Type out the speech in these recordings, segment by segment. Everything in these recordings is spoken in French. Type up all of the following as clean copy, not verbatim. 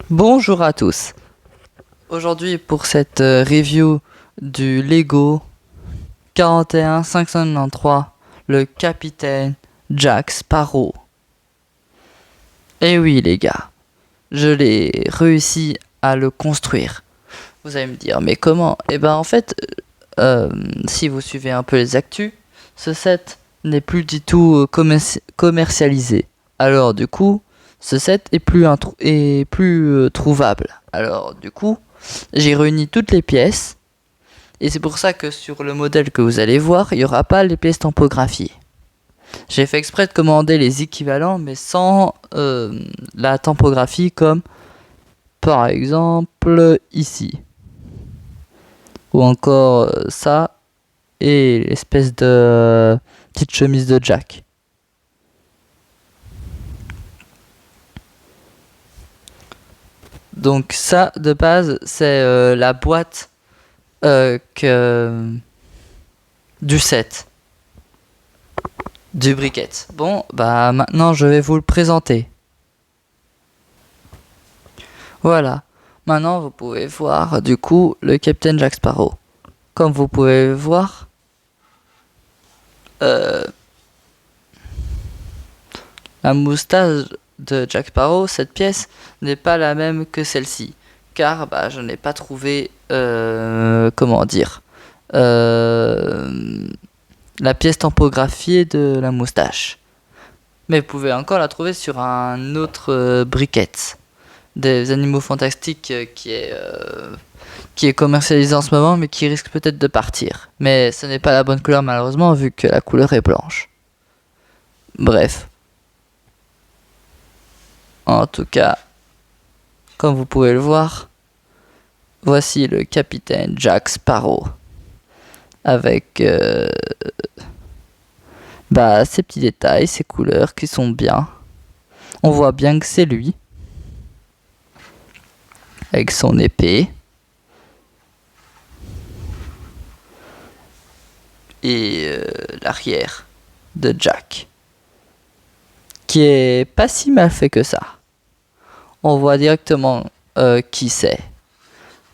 Bonjour à tous. Aujourd'hui pour cette review du Lego 41593, le capitaine Jack Sparrow. Et oui les gars, je l'ai réussi à le construire. Vous allez me dire mais comment? Eh ben en fait, si vous suivez un peu les actus, ce set n'est plus du tout commercialisé. Alors du coup, ce set est plus trouvable. Alors du coup, j'ai réuni toutes les pièces et c'est pour ça que sur le modèle que vous allez voir, il n'y aura pas les pièces tampographiées. J'ai fait exprès de commander les équivalents mais sans la tampographie comme par exemple ici. Ou encore ça et l'espèce de petite chemise de Jack. Donc ça, de base, c'est la boîte du set, du briquet. Bon, bah maintenant je vais vous le présenter. Voilà. Maintenant vous pouvez voir du coup le Captain Jack Sparrow. Comme vous pouvez voir, la moustache de Jack Sparrow, cette pièce, n'est pas la même que celle-ci. Car bah, je n'ai pas trouvé, comment dire, la pièce tampographiée de la moustache. Mais vous pouvez encore la trouver sur un autre briquet des Animaux Fantastiques qui est commercialisé en ce moment mais qui risque peut-être de partir. Mais ce n'est pas la bonne couleur malheureusement vu que la couleur est blanche. Bref. En tout cas, comme vous pouvez le voir, voici le capitaine Jack Sparrow avec ces petits détails, ces couleurs qui sont bien. On voit bien que c'est lui avec son épée et l'arrière de Jack qui est pas si mal fait que ça. On voit directement qui c'est.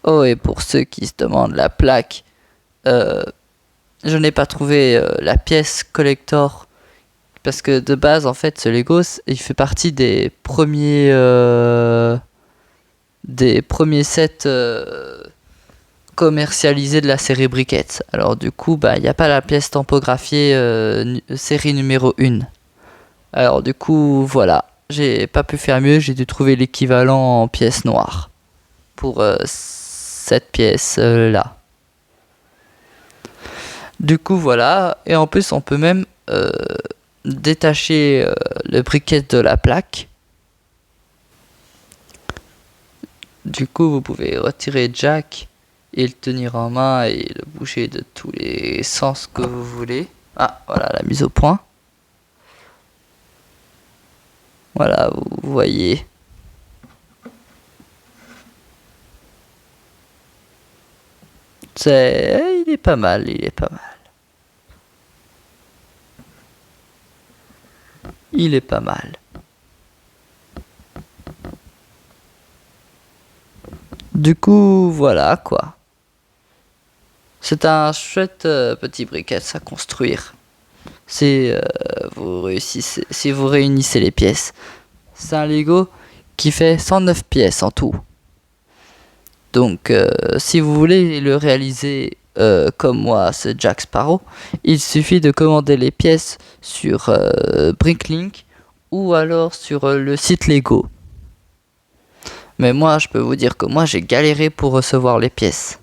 Oh, et pour ceux qui se demandent la plaque, je n'ai pas trouvé la pièce collector parce que de base en fait ce Lego il fait partie des premiers sets commercialisés de la série Briquettes. Alors du coup il n'y a pas la pièce tampographiée série numéro 1. Alors du coup voilà, j'ai pas pu faire mieux, j'ai dû trouver l'équivalent en pièce noire pour cette pièce là. Du coup voilà, et en plus on peut même détacher le briquet de la plaque. Du coup vous pouvez retirer Jack et le tenir en main et le bouger de tous les sens que vous voulez. Ah voilà la mise au point. Voilà vous voyez. Il est pas mal, il est pas mal. Il est pas mal. Du coup, voilà quoi. C'est un chouette petit briquet à construire. Si vous réunissez les pièces. C'est un Lego qui fait 109 pièces en tout. Donc, si vous voulez le réaliser comme moi, ce Jack Sparrow, il suffit de commander les pièces sur Bricklink ou alors sur le site Lego. Mais moi, je peux vous dire que moi, j'ai galéré pour recevoir les pièces.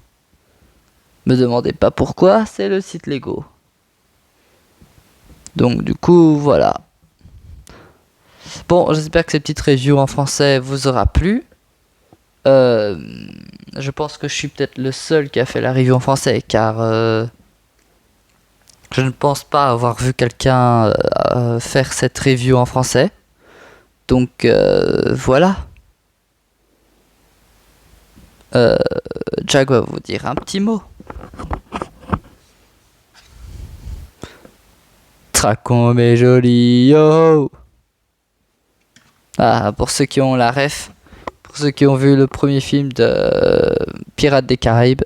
Me demandez pas pourquoi, c'est le site Lego. Donc, du coup, voilà. Bon, j'espère que cette petite review en français vous aura plu. Je pense que je suis peut-être le seul qui a fait la review en français car je ne pense pas avoir vu quelqu'un faire cette review en français. Donc voilà. Jack va vous dire un petit mot. Traquons mes jolis yo. Ah, pour ceux qui ont la ref, Pour ceux qui ont vu le premier film de Pirates des Caraïbes.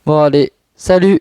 Bon allez, salut!